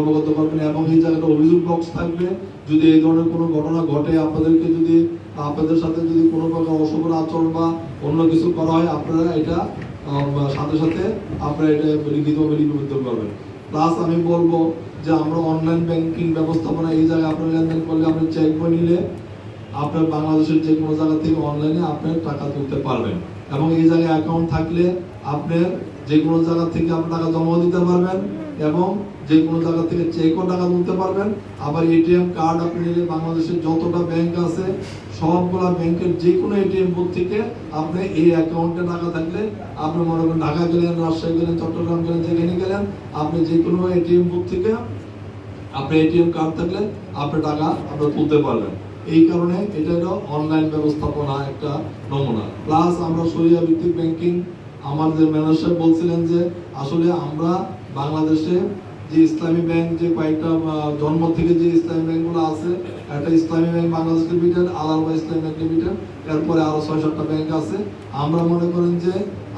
অবগত করবেন এবং এই জায়গাটা অভিযোগ বক্স থাকবে। যদি এই ধরনের কোনো ঘটনা ঘটে, আপনাদেরকে যদি আপনাদের সাথে যদি কোনো প্রকার অশুভ আচরণ বা অন্য কিছু করা হয়, আপনারা এটা সাথে সাথে আপনারা এটা লিখিতভাবে লিপিবদ্ধ করবেন। প্লাস আমি বলবো যে আমরা অনলাইন ব্যাংকিং ব্যবস্থাপনা এই জায়গায় আপনারা লেনদেন করলে, আপনি চেক বই নিলে আপনার বাংলাদেশের যে কোনো জায়গা থেকে অনলাইনে আপনার টাকা তুলতে পারবেন এবং এই জায়গায় অ্যাকাউন্ট থাকলে আপনার যে কোনো জায়গা থেকে আপনি টাকা জমা দিতে পারবেন এবং যে কোনো জায়গা থেকে চেকও টাকা তুলতে পারবেন। আবার এটিএম কার্ড আপনি নিলে বাংলাদেশের যতটা ব্যাংক আছে সবগুলা ব্যাংকের যে কোনো এটিএম বুথ থেকে আপনি এই অ্যাকাউন্টে টাকা থাকলে, আপনি মনে করেন ঢাকা গেলেন, রাজশাহী গেলেন, চট্টগ্রাম গেলেন, যেখানে গেলেন, আপনি যে কোনো এটিএম বুথ থেকে আপনি এটিএম কার্ড থাকলে আপনি টাকা আপনি তুলতে পারবেন। এই কারণে এটা হলো অনলাইন ব্যবস্থাপনা একটা নমুনা। প্লাস আমরা শরিয়া ভিত্তিক ব্যাংকিং, আমাদের ম্যানেজার বলছিলেন যে আসলে আমরা বাংলাদেশে যে ইসলামী ব্যাংক যে কয়েকটা জন্ম থেকে যে ইসলামী ব্যাংকগুলো আছে, একটা ইসলামী ব্যাংক বাংলাদেশ লিমিটেড, আলালবা ইসলামী ব্যাংক লিমিটেড, এরপরে আরো 6-7টা ব্যাংক আছে। আমরা মনে করেন যে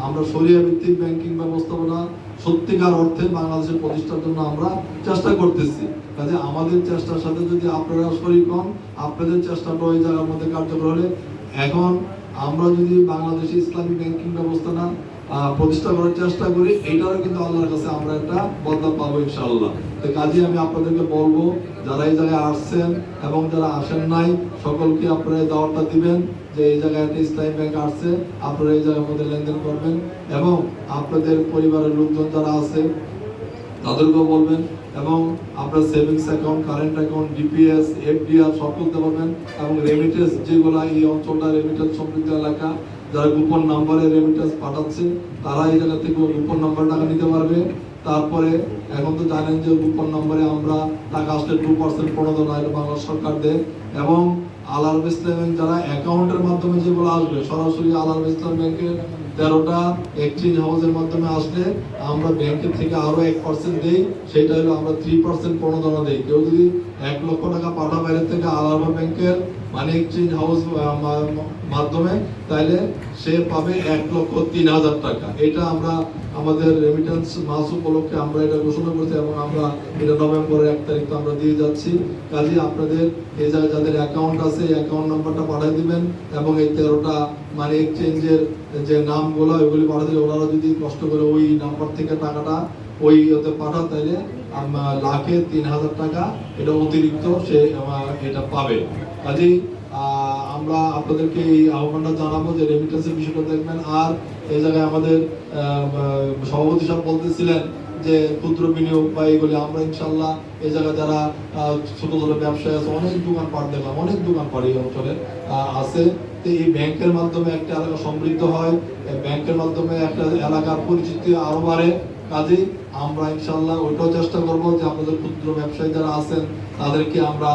আমরা শরিয়া ভিত্তিক ব্যাংকিং ব্যবস্থাপনা সত্যিকার অর্থে বাংলাদেশে প্রতিষ্ঠার জন্য আমরা চেষ্টা করতেছি। কাজে আমাদের চেষ্টার সাথে যদি আপনারা শরীক হন, আপনাদের চেষ্টাটা ওই জায়গার মধ্যে কার্যকর হলে, এখন আমরা যদি বাংলাদেশে ইসলামী ব্যাংকিং ব্যবস্থা না প্রতিষ্ঠা করার চেষ্টা করি, এইটারও কিন্তু আল্লাহর কাছে আমরা একটা বদলা পাবো ইনশাআল্লাহ। তো কাজে আমি আপনাদেরকে বলবো, যারা এই জায়গায় আসছেন এবং যারা আসেন নাই, সকলকে আপনারা এই দাওয়াতটা দিবেন যে এই জায়গায় একটা ইসলামী ব্যাংক আসছে, আপনারা এই জায়গার মধ্যে লেনদেন করবেন এবং আপনাদের পরিবারের লোকজন যারা আছে তাদেরকেও বলবেন এবং আপনার savings account, current account, DPS, FDR সব করতে পারবেন এবং রেমিটেন্স যেগুলো এই অঞ্চলটা রেমিটেন্স সমৃদ্ধ এলাকা, যারা গোপন নাম্বারে রেমিটেন্স পাঠাচ্ছে তারা এই জায়গা থেকে গোপন নাম্বার টাকা নিতে পারবে। তারপরে এখন তো জানেন যে গোপন নম্বরে আমরা টাকা আসলে 2% প্রণোদনা এটা বাংলাদেশ সরকার দেয় এবং আলাল ইসলাম ব্যাংক যারা অ্যাকাউন্টের মাধ্যমে যেগুলো আসবে সরাসরি আলাল ইসলাম ব্যাংকের 13টা এক্সচেঞ্জ হাউসের মাধ্যমে আসলে আমরা ব্যাংকের থেকে আরো 1% দেই, সেটা হলো আমরা 3% প্রণোদনা দেই। কেউ যদি 1 লক্ষ টাকা পাঠা বাইরে থেকে আলালবা ব্যাংকের মানি এক্সচেঞ্জ হাউস মাধ্যমে, তাইলে সে পাবে 1,03,000 টাকা। এটা আমরা আমাদের রেমিটেন্স মাস উপলক্ষে আমরা এটা ঘোষণা করছি এবং আমরা এটা নভেম্বরের 1 তারিখ আমরা দিয়ে যাচ্ছি। কাজে আপনাদের এই জায়গায় যাদের অ্যাকাউন্ট আছে অ্যাকাউন্ট নাম্বারটা পাঠিয়ে দিবেন এবং এই 13টা মানি এক্সচেঞ্জের যে নামগুলো ওইগুলি পাঠিয়ে দিলে ওনারা যদি কষ্ট করে ওই নাম্বার থেকে টাকাটা ওই ওতে পাঠান, তাইলে লাখে 3,000 টাকা এটা অতিরিক্ত সে এটা পাবে। কাজেই আমরা আপনাদেরকে এই আহ্বানটা জানাবো যে রেমিটেন্সের বিষয়টা দেখবেন। আর এই জায়গায় আমাদের সভাপতি সাহেব বলতেছিলেন যে ক্ষুদ্র বিনিয়োগ বা এইগুলি আমরা ইনশাল্লাহ এই জায়গায় যারা ছোট ছোট ব্যবসায়ী আছে, অনেক দোকানপাট দেখলাম, অনেক দোকানপাট এই অঞ্চলে আছে। তো এই ব্যাংকের মাধ্যমে একটা এলাকা সমৃদ্ধ হয়, ব্যাংকের মাধ্যমে একটা এলাকার পরিচিতি আরো বাড়ে। কাজেই আমরা ইনশাল্লাহ ওইটাও চেষ্টা করবো যে আমাদের ক্ষুদ্র ব্যবসায়ী যারা আছেন তাদেরকে আমরা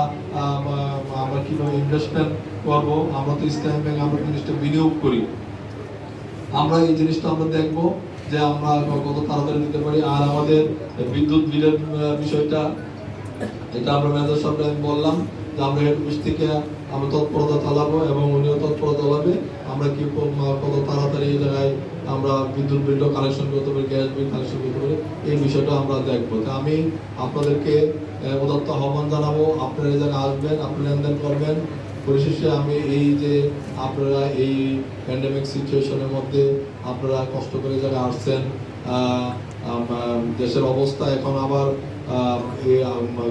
কিভাবে ইনভেস্টমেন্ট করবো। আমরা তো ইসলামী ব্যাংক আমরা জিনিসটা বিনিয়োগ করি, আমরা এই জিনিসটা আমরা দেখবো যে আমরা কত তাড়াতাড়ি দিতে পারি। আর আমাদের বিদ্যুৎ বিলের বিষয়টা, এটা আমরা ম্যানেজার সাহেবকে আমি বললাম যে আমরা হেড অফিস থেকে আমরা তৎপরতা চালাবো এবং উনিও তৎপরতা চালাবে। আমরা কি কত তাড়াতাড়ি এই জায়গায় আমরা বিদ্যুৎ বিলটা কালেকশন করতে পারি, গ্যাস বিল কালেকশন করতে পারি, এই বিষয়টা আমরা দেখবো। তো আমি আপনাদেরকে উদাত্ত আহ্বান জানাবো, আপনারা এই জায়গায় আসবেন, আপনি লেনদেন করবেন। পরিশেষে আমি এই যে আপনারা এই প্যান্ডেমিক সিচুয়েশনের মধ্যে আপনারা কষ্ট করে যারা আসছেন, দেশের অবস্থা এখন আবার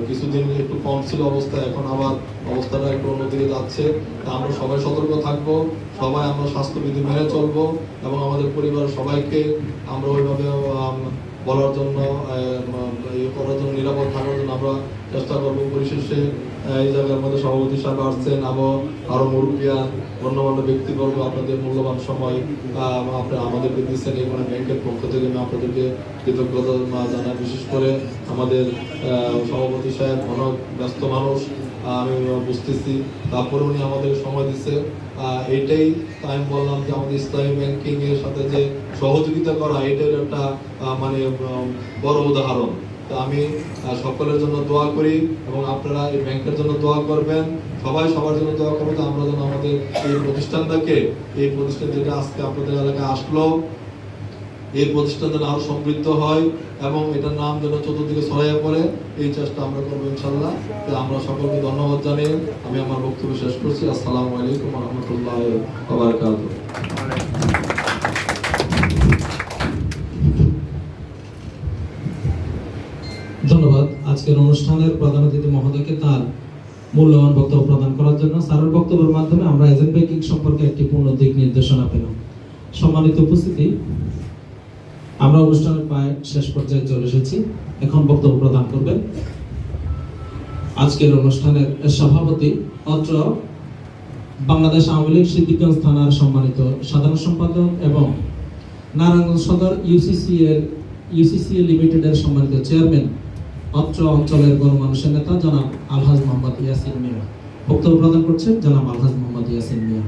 কিছুদিন একটু কম ছিল অবস্থা, এখন আবার অবস্থাটা একটু অন্যদিকে যাচ্ছে। আমরা সবাই সতর্ক থাকবো, সবাই আমরা স্বাস্থ্যবিধি মেনে চলবো এবং আমাদের পরিবারের সবাইকে আমরা ওইভাবে বলার জন্য করার জন্য, নিরাপদ থাকার জন্য আমরা চেষ্টা করবো। পরিশেষে এই জায়গার মধ্যে সভাপতি সাহেব আসছেন, আরো মুরব্বিয়ান গণ্যমান্য ব্যক্তিবর্গ আপনাদের মূল্যবান সময় আমাদেরকে দিচ্ছেন। এই মানে ব্যাংকের পক্ষ থেকে আমি আপনাদেরকে কৃতজ্ঞতা জানাই। বিশেষ করে আমাদের সভাপতি সাহেব অনেক ব্যস্ত মানুষ, আমি বুঝতেছি, তারপরে উনি আমাদের সময় দিচ্ছে। এইটাই আমি বললাম যে আমাদের ইসলামী ব্যাংকিং এর সাথে যে সহযোগিতা করা, এটার একটা মানে বড় উদাহরণ। তো আমি সকলের জন্য দোয়া করি এবং আপনারা এই ব্যাংকের জন্য দোয়া করবেন, সবাই সবার জন্য দোয়া করবো যে আমরা যেন আমাদের এই প্রতিষ্ঠানটাকে, এই প্রতিষ্ঠান যেটা আজকে আপনাদের এলাকায় আসলো, এই প্রতিষ্ঠান যেন আরো সমৃদ্ধ হয় এবং এটার নাম যেন চতুর্দিকে ছড়াইয়া পড়ে, এই চেষ্টা আমরা করবো ইনশাল্লাহ। আমরা সকলকে ধন্যবাদ জানিয়ে আমি আমার বক্তব্য শেষ করছি। আসসালামু আলাইকুম ওয়া রাহমাতুল্লাহি ওয়া বারাকাতুহু। ধন্যবাদ আজকের অনুষ্ঠানের প্রধান অতিথি মহোদয়কে তার মূল্যবান বক্তব্য প্রদান করার জন্য। স্যারের বক্তব্যের মাধ্যমে আমরা এজেন্ট ব্যাংকিং সম্পর্কে একটি পূর্ণ দিক নির্দেশনা পেলাম। সম্মানিত উপস্থিতি, আমরা অনুষ্ঠানের প্রায় শেষ পর্যায়ে চলে এসেছি। এখন বক্তব্য প্রদান করবেন আজকের অনুষ্ঠানের সভাপতি, অত্র বাংলাদেশ আওয়ামী লীগ সিদ্দিকগঞ্জ থানার সম্মানিত সাধারণ সম্পাদক এবং নারায়ণগঞ্জ সদর ইউসিসি লিমিটেডের সম্মানিত চেয়ারম্যান, অত্র অঞ্চলের গণমানুষের নেতা জনাব আলহাজ মোহাম্মদ ইয়াসিন মিয়া। বক্তব্য প্রদান করছেন জনাব আলহাজ মোহাম্মদ ইয়াসিন মিয়া।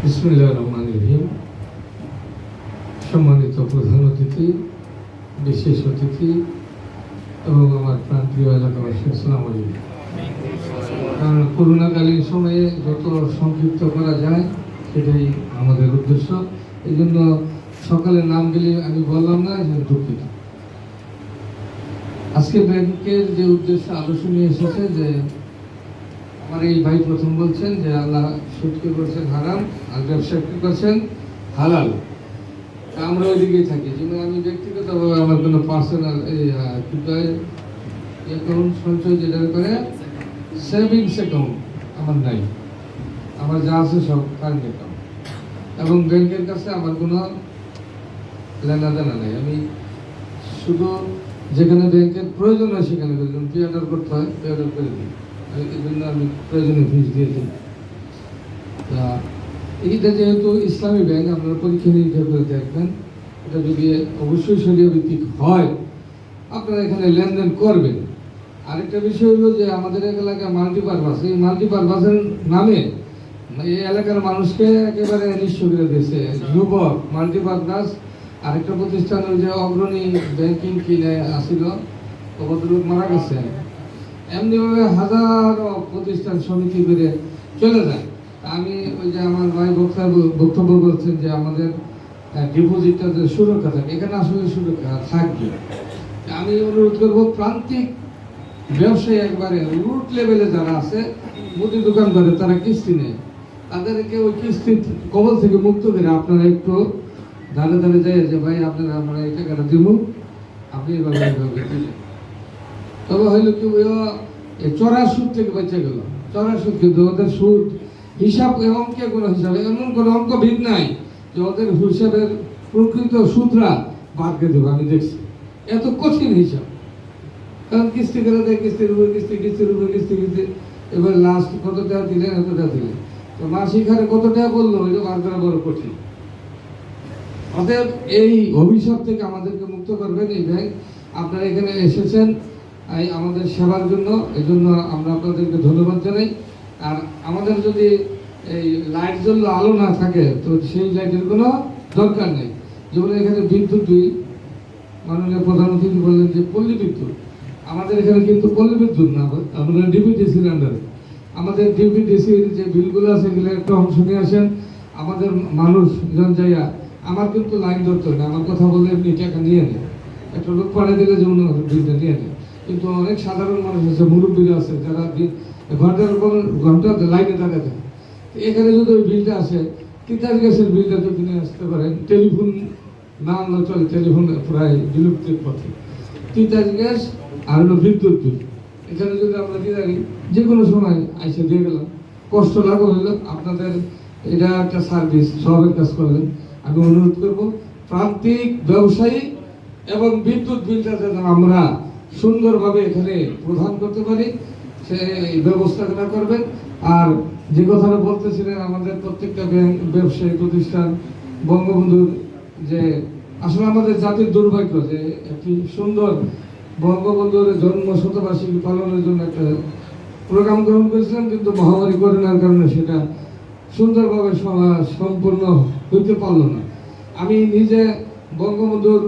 বিসমিল্লাহির রহমানির রহিম। সম্মানিত প্রধান অতিথি, বিশেষ অতিথি এবং আমার প্রান্তীয় এলাকাবাসী, আসসালামু আলাইকুম। কারণ করোনাকালীন সময়ে যত সংক্ষিপ্ত করা যায় সেটাই আমাদের উদ্দেশ্য। এই জন্য সকালে নাম গেলে আমি বললাম না, দুঃখিত। আজকে ব্যাংকের যে উদ্দেশ্যে আলোচনা এসেছে, যে আমার এই ভাই প্রথম বলছেন যে আল্লাহ সুদকে করছেন হারাম আর ব্যবসাকে করছেন হালাল। আমরা ওইদিকেই থাকি। যেমন আমি ব্যক্তিগতভাবে আমার কোনো পার্সোনাল অ্যাকাউন্ট সঞ্চয় যেটা করে সেভিংস অ্যাকাউন্ট আমার নাই। আমার যা আছে সব কারেন্ট অ্যাকাউন্ট, এবং ব্যাংকের কাছে আমার কোনো লেনাদেনা নাই। আমি শুধু যেখানে ব্যাংকের প্রয়োজন হয় সেখানে পে অর্ডার করতে হয়, পে অর্ডার করে দিই। এই জন্য আমি প্রয়োজনীয় ফিস দিয়ে দিই। তা এইটা যেহেতু ইসলামী ব্যাংক, আপনারা পরীক্ষা নিরীক্ষা করে দেখবেন। এটা যদি অবশ্যই শরীয় ভিত্তিক হয়, আপনারা এখানে লেনদেন করবেন। আরেকটা বিষয় হলো যে আমাদের এলাকায় মাল্টিপারপাস, এই মাল্টিপারপাসের নামে এই এলাকার মানুষকে একেবারে নিঃস্ব করে দিয়েছে। যুবক মাল্টিপারপাস আরেকটা প্রতিষ্ঠান, ওই যে অগ্রণী ব্যাংকিং কিনে আসছিল, ভদ্রলোক মারা গেছে। এমনিভাবে হাজারো প্রতিষ্ঠান সমিতি করে চলে যায়। আমি ওই যে আমার ভাই বক্তব্য বলছেন যে আমাদের ডিপোজিটটা যে সুরক্ষা থাকে, এখানে আসলে সুরক্ষা থাকবে। আমি অনুরোধ করবো প্রান্তিক ব্যবসায়ী একবারে রুট লেভেলে যারা আছে, মুদি দোকান করে, তারা কিস্তি নেয়, তাদেরকে ওই কিস্তির কবল থেকে মুক্ত করে আপনারা একটু ধারে ধারে যাই যে ভাই আপনারা আমরা এই টাকাটা দিব, আপনি এভাবে দিলেন। তবে হইলো কি চড়া সুদ থেকে বেঁচে গেল। চড়া সুদ কিন্তু ওদের সুদ হিসাব অঙ্কে কোনো হিসাবে এমন কোনো অঙ্ক ভিন্ন নাই যে ওদের হিসাবের প্রকৃত সুদরা বাদকে দেবো। আমি দেখছি এত কঠিন হিসাব, কারণ কিস্তি করে দেয়, কিস্তির উপর কিস্তি, কিস্তির উপর কিস্তি, কিস্তি। এবার লাস্ট কত টাকা দিলেন, এত টাকা দিলেন, তো মাসিক হারে কত টাকা বললো, এটা বার করা বড় কঠিন। অতএব এই অভিশাপ থেকে আমাদেরকে মুক্ত করবেন এই ব্যাংক। আপনারা এখানে এসেছেন আমাদের সেবার জন্য, এই জন্য আমরা আপনাদেরকে ধন্যবাদ জানাই। আর আমাদের যদি এই লাইট জ্বললে আলো না থাকে, তো সেই লাইটের কোনো দরকার নেই। যেমন এখানে বিদ্যুৎ মাননীয় প্রধান অতিথি বললেন যে পল্লী বিদ্যুৎ, আমাদের এখানে কিন্তু পল্লী বিদ্যুৎ না, আমাদের ডিপিডিসির আন্ডারে। আমাদের ডিপিডিসির যে বিলগুলো আছে এগুলো একটা অংশ নিয়ে আসেন। আমাদের মানুষ জন যাইয়া, আমার কিন্তু লাইন ধরতে না, আমার কথা বলে এমনি টাকা নিয়ে নেয়, একটা লোক পাঠিয়ে দিলে যেমন বিলটা নিয়ে নেয়। কিন্তু অনেক সাধারণ মানুষ আছে, মুরব্বীরা আছে, যারা ঘন্টার পর ঘন্টা লাইনে দাঁড়াতে। এখানে যদি ওই বিলটা আসে, তিতাস গ্যাসের বিলটা যদি নিয়ে আসতে পারেন, টেলিফোন না আনলে চলে, টেলিফোন প্রায় বিলুপ্তির পথে। তিতাস গ্যাস আর হলো বিদ্যুৎ বিল, এখানে যদি আমরা দিয়ে রাখি, যে কোনো সময় আইসে দিয়ে গেলাম, কষ্ট লাঘব হইল। আপনাদের এটা একটা সার্ভিস, সবের কাজ করলেন। আমি অনুরোধ করব প্রান্তিক ব্যবসায়ী এবং বিদ্যুৎ বিলটা যেন আমরা সুন্দরভাবে এখানে প্রদান করতে পারি, সেই ব্যবস্থাটা করবেন। আর যে কথাটা বলতেছিলেন, আমাদের প্রত্যেকটা ব্যবসায়ী প্রতিষ্ঠান বঙ্গবন্ধুর যে আসলে আমাদের জাতির দুর্ভাগ্য যে একটি সুন্দর বঙ্গবন্ধুর জন্ম শতবার্ষিকী পালনের জন্য একটা প্রোগ্রাম গ্রহণ করেছিলাম, কিন্তু মহামারী করোনার কারণে সেটা সুন্দরভাবে সম্পূর্ণ হইতে পারল না। আমি নিজে বঙ্গবন্ধুর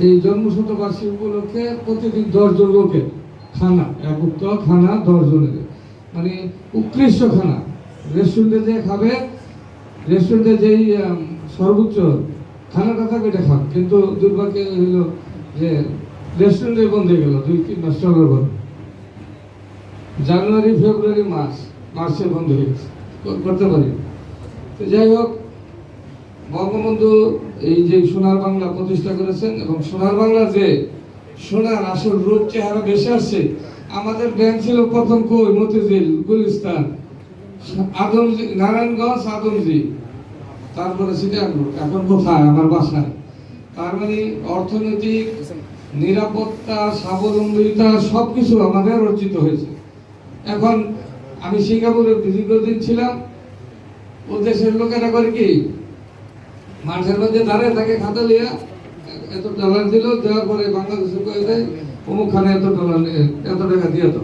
এই জন্ম শতবার্ষিকী উপলক্ষে প্রতিদিন 10 জন লোকের খানা, একক খানা 10 জনের, মানে উৎকৃষ্ট খানা। রেস্টুরেন্টে যে খাবে, রেস্টুরেন্টে যেই সর্বোচ্চ খানাটা থাকবে এটা খাবে, কিন্তু দুর্ভাগ্য হইল যে রেস্টুরেন্টে বন্ধ হয়ে গেল 2-3 মাস চলার পর। জানুয়ারি, ফেব্রুয়ারি, মার্চে বন্ধ হয়ে গেছে, করতে পারি। তো যাই হোক, বঙ্গবন্ধু এই যে সোনার বাংলা প্রতিষ্ঠা করেছেন, এবং সোনার বাংলা যে সোনার আসল রূপ চেহারা বেশি আসছে। আমাদের ব্যাংক ছিল প্রথম কই মতিঝিল, গুলিস্তান, আদমজি, নারায়ণগঞ্জ, আদমজি, তারপরে সিটাঙ্গুর, এখন কোথায়? আমার বাসায়। তার মানে অর্থনৈতিক নিরাপত্তা, স্বাবলম্বিতা সবকিছু আমাদের অর্জিত হয়েছে। এখন আমি সিঙ্গাপুরে দীর্ঘদিন ছিলাম, ও দেশের লোকেরা করে কি, মাঠের মধ্যে দাঁড়িয়ে থাকে খাতা লিয়া, এত ডলার দিল, দেওয়ার পরে বাংলাদেশে কয়ে দেয় অমুকখানে এত ডলার, এত টাকা দিয়ে তো।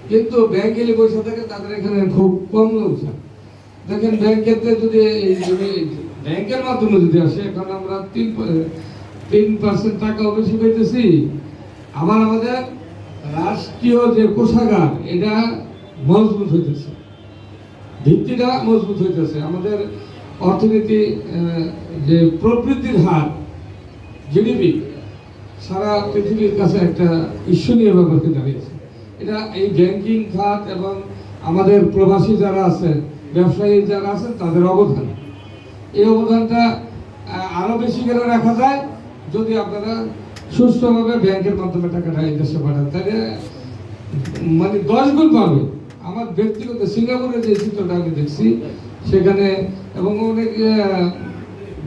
কিন্তু ব্যাংকে পয়সা থাকে, তাদের এখানে খুব কম লোকসান। দেখেন ব্যাংকেতে যদি ব্যাংকের মাধ্যমে যদি আসে, এখন আমরা 3% টাকাও বেশি পাইতেছি। আবার আমাদের রাষ্ট্রীয় যে কোষাগার, এটা মজবুত হইতেছে, ভিত্তিটা মজবুত হইতেছে। আমাদের অর্থনীতি যে প্রবৃদ্ধির হার, জিডিপি, সারা পৃথিবীর কাছে একটা ঈর্ষণীয় ব্যাপারকে দাঁড়িয়েছে। এটা এই ব্যাংকিং খাত এবং আমাদের প্রবাসী যারা আছে, ব্যবসায়ী যারা আছেন, তাদের অবদান। এই অবদানটা আরো বেশি করে রাখা যায় যদি আপনারা সুষ্ঠুভাবে ব্যাংকের মাধ্যমে টাকাটা এই দেশে পাঠান, তাহলে মানে 10 গুণ পাবে। আমার ব্যক্তিগত সিঙ্গাপুরে যে চিত্রটা আমি দেখছি সেখানে, এবং অনেক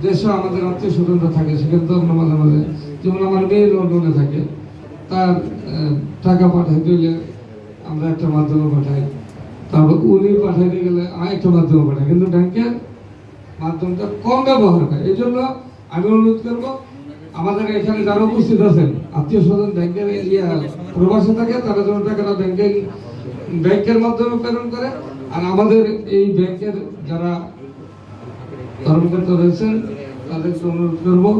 দেশে আমাদের আত্মীয় স্বজনরা থাকে, সেখানে তো আমরা মাঝে মাঝে, যেমন আমার মেয়ে লন্ডনে থাকে, তার টাকা পাঠাইতে হলে আমরা একটা মাধ্যমে পাঠাই, তারপর উনি পাঠাইতে গেলে আরেকটা মাধ্যমে পাঠাই, কিন্তু ব্যাংকের মাধ্যমটা কম ব্যবহার হয়। এই জন্য আমি অনুরোধ করবো, আমাদের এখানে যারা উপস্থিত আছেন, আত্মীয় স্বজন ব্যাংকের প্রবাসে থাকে, তারা যেন টাকাটা ব্যাংকের মাধ্যমে প্রেরণ করে। আর আমাদের এই ব্যাংকের যারা কর্মকর্তা রয়েছেন, তাদেরকে অনুরোধ করবো,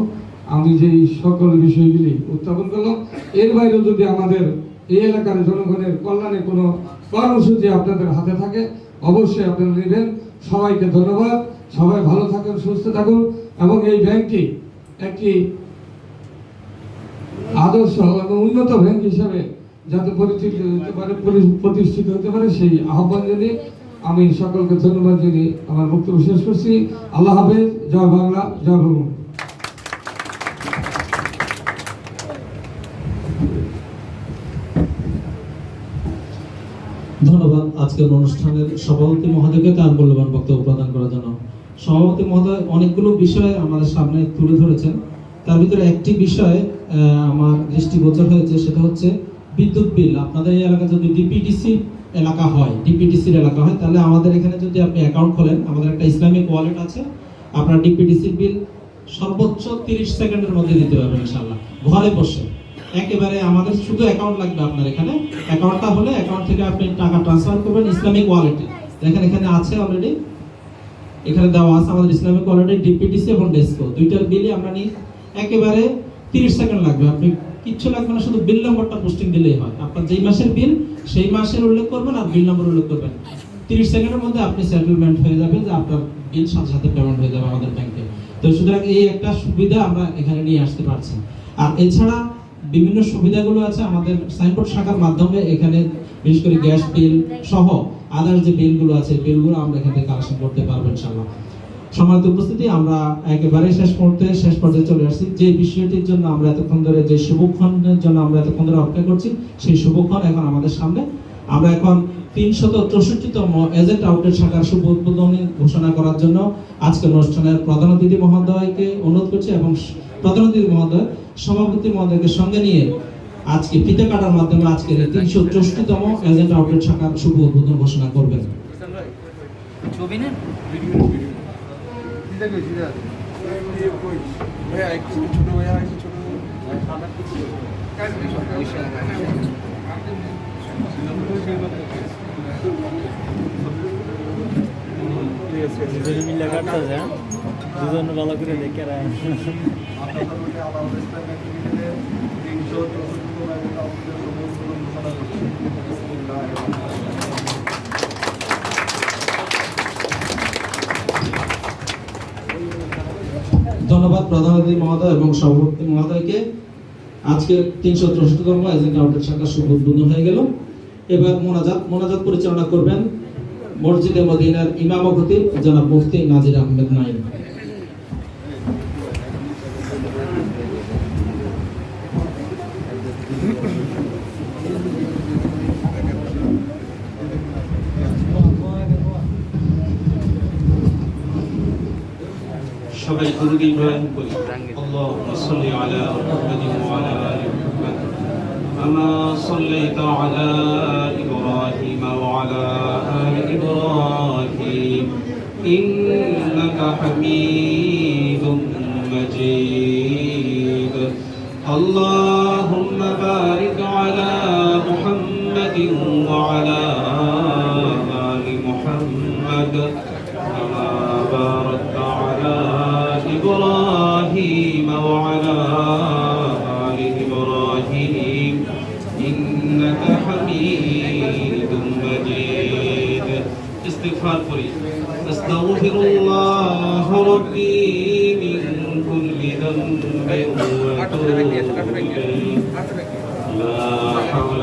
আমি যে সকল বিষয়গুলি উত্থাপন করলাম, এর বাইরেও যদি আমাদের এই এলাকার জনগণের কল্যাণে কোনো কর্মসূচি আপনাদের হাতে থাকে, অবশ্যই আপনারা নেবেন। সবাইকে ধন্যবাদ। সবাই ভালো থাকুন, সুস্থ থাকুন, এবং এই ব্যাংকটি একটি আদর্শ এবং উন্নত ব্যাংক হিসাবে যাতে পরিচিত হতে পারে, প্রতিষ্ঠিত হতে পারে, সেই আহ্বান জানিয়ে আমি সকলকে ধন্যবাদ জানিয়ে আমার বক্তব্য শেষ করছি। আল্লাহ হাফেজ। জয় বাংলা, জয় বঙ্গবন্ধু। ধন্যবাদ আজকের অনুষ্ঠানের সভাপতি মহোদয়কে তার মূল্যবান বক্তব্য প্রদান করার জন্য। সভাপতি মহোদয় অনেকগুলো বিষয় আমাদের সামনে তুলে ধরেছেন, তার ভিতরে একটি বিষয় আমার দৃষ্টিগোচর হয়েছে, সেটা হচ্ছে বিদ্যুৎ বিল। আপনাদের এই এলাকা যদি ডিপিডিসি এলাকা হয়, ডিপিডিসির এলাকা হয়, তাহলে আমাদের এখানে যদি আপনি অ্যাকাউন্ট খোলেন, আমাদের একটা ইসলামিক ওয়ালেট আছে, আপনার ডিপিডিসির বিল সর্বোচ্চ 30 সেকেন্ডের মধ্যে দিতে পারবেন ইনশাআল্লাহ, ঘরে বসে। একেবারে আমাদের শুধু অ্যাকাউন্ট লাগবে আপনার এখানে। অ্যাকাউন্টটা হলে অ্যাকাউন্ট থেকে আপনি টাকা ট্রান্সফার করবেন ইসলামিক ওয়ালেটে। দেখেন এখানে আছে অলরেডি, এখানে দেওয়া আছে আমাদের ইসলামিক ওয়ালেটে ডিপিডিসি এবং ডেসকো দুইটার বিলই আমরা নিই। একেবারে 30 সেকেন্ড লাগবে, আপনি কিচ্ছু লাগবে না, শুধু বিল নম্বরটা পোস্টিং দিলেই হয়। আপনার যেই মাসের বিল সেই মাসের উল্লেখ করবেন আর বিল নম্বর উল্লেখ করবেন। 30 সেকেন্ডের মধ্যে আপনি সেটেলমেন্ট হয়ে যাবে, যে আপনার বিল সাথে সাথে পেমেন্ট হয়ে যাবে আমাদের ব্যাংকে। তো সুতরাং এই একটা সুবিধা আমরা এখানে নিয়ে আসতে পারছি। আর এছাড়া বিভিন্ন সুবিধাগুলো আছে আমাদের সাইনবোর্ড শাখার মাধ্যমে। এখানে বিশেষ করে গ্যাস বিল সহ আদার্স যে বিলগুলো আছে, বিলগুলো আমরা এখান থেকে কালেকশন করতে পারবো ইনশাআল্লাহ। সম্মানিত উপস্থিতি, আমরা একেবারে শেষ পর্যায়ে চলে আসছি। যে বিষয়টির জন্য আমরা এতক্ষণ ধরে, যে শুভক্ষণের জন্য আমরা এতক্ষণ ধরে অপেক্ষা করছি, সেই শুভক্ষণ এখন আমাদের সামনে। আমরা এখন 364তম এজেন্ট আউটলেট শাখার শুভ উদ্বোধনী ঘোষণা করার জন্য আজকের অনুষ্ঠানের প্রধান অতিথি মহোদয়কে অনুরোধ করছি, এবং প্রধান অতিথি মহোদয় সভাপতি মহোদয়কে সঙ্গে নিয়ে আজকে ফিতে কাটার মাধ্যমে আজকের 364তম এজেন্ট আউটলেট শাখার শুভ উদ্বোধন ঘোষণা করবেন। ছবি নেন, দুজনে মিলে কাটতে যায়, দুজন ভালো করে দেখে ধন্যবাদ প্রধান অতিথি মহোদয় এবং সভাপতি মহোদয়কে। আজকের 364তম এজেন্ট আউটলেট শাখা শুভ উদ্বোধন হয়ে গেল। এবার মোনাজাত পরিচালনা করবেন মসজিদে মদিনার ইমাম ও খতিব জনাব মুফতি নাজির আহমেদ নাইম। সবাই দুরূদ ইব্রাহিম করি। আল্লাহুম্মা সাল্লি আলা মুহাম্মাদিন ওয়া আলা আলি মুহাম্মাদ কামা সাল্লাইতা আলা ইব্রাহিম ওয়া আলা আলি ইব্রাহিম ইন্নাকা হামিদুম মাজিদ। আল্লাহুম্মা বারিক আলা মুহাম্মাদিন ওয়া আলা আলি মুহাম্মাদ কামা বারাকতা আলা إبراهيم وعلى آل إبراهيم إنك حميد مجيد. استغفار قري. أستغفر الله ربي من كل ذنب وأتوب إليه. لا حول